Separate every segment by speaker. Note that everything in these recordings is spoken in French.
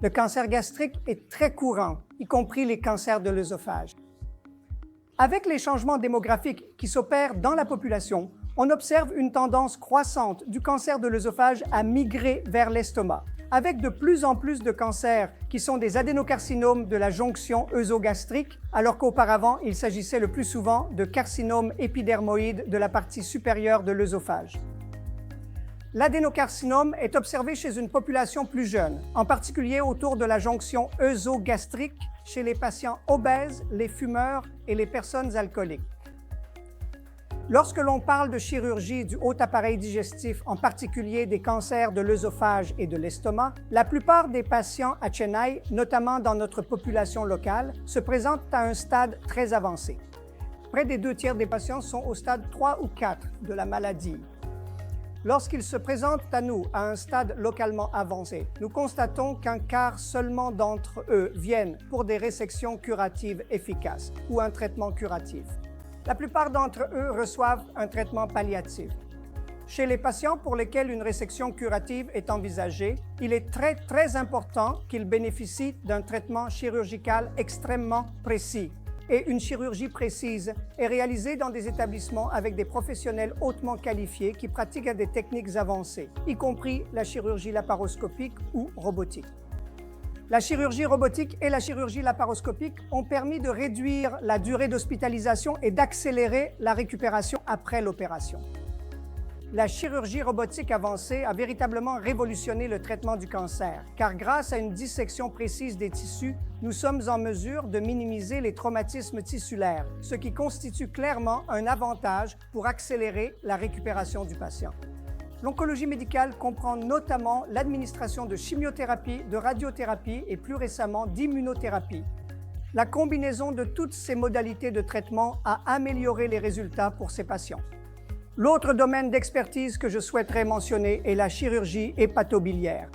Speaker 1: Le cancer gastrique est très courant, y compris les cancers de l'œsophage. Avec les changements démographiques qui s'opèrent dans la population, on observe une tendance croissante du cancer de l'œsophage à migrer vers l'estomac, avec de plus en plus de cancers qui sont des adénocarcinomes de la jonction œsogastrique, alors qu'auparavant, il s'agissait le plus souvent de carcinomes épidermoïdes de la partie supérieure de l'œsophage. L'adénocarcinome est observé chez une population plus jeune, en particulier autour de la jonction œsogastrique, chez les patients obèses, les fumeurs et les personnes alcooliques. Lorsque l'on parle de chirurgie du haut appareil digestif, en particulier des cancers de l'œsophage et de l'estomac, la plupart des patients à Chennai, notamment dans notre population locale, se présentent à un stade très avancé. Près des 2 tiers des patients sont au stade 3 ou 4 de la maladie. Lorsqu'ils se présentent à nous à un stade localement avancé, nous constatons qu'un quart seulement d'entre eux viennent pour des résections curatives efficaces ou un traitement curatif. La plupart d'entre eux reçoivent un traitement palliatif. Chez les patients pour lesquels une résection curative est envisagée, il est très important qu'ils bénéficient d'un traitement chirurgical extrêmement précis. Et une chirurgie précise est réalisée dans des établissements avec des professionnels hautement qualifiés qui pratiquent des techniques avancées, y compris la chirurgie laparoscopique ou robotique. La chirurgie robotique et la chirurgie laparoscopique ont permis de réduire la durée d'hospitalisation et d'accélérer la récupération après l'opération. La chirurgie robotique avancée a véritablement révolutionné le traitement du cancer, car grâce à une dissection précise des tissus, nous sommes en mesure de minimiser les traumatismes tissulaires, ce qui constitue clairement un avantage pour accélérer la récupération du patient. L'oncologie médicale comprend notamment l'administration de chimiothérapie, de radiothérapie et plus récemment d'immunothérapie. La combinaison de toutes ces modalités de traitement a amélioré les résultats pour ces patients. L'autre domaine d'expertise que je souhaiterais mentionner est la chirurgie hépatobiliaire.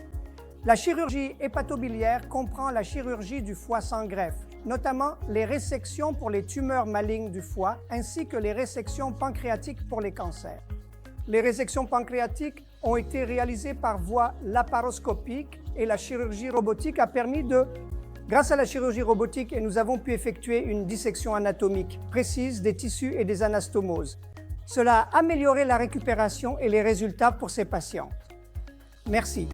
Speaker 1: La chirurgie hépatobiliaire comprend la chirurgie du foie sans greffe, notamment les résections pour les tumeurs malignes du foie ainsi que les résections pancréatiques pour les cancers. Les résections pancréatiques ont été réalisées par voie laparoscopique et la chirurgie robotique a permis Grâce à la chirurgie robotique, nous avons pu effectuer une dissection anatomique précise des tissus et des anastomoses. Cela a amélioré la récupération et les résultats pour ces patients. Merci.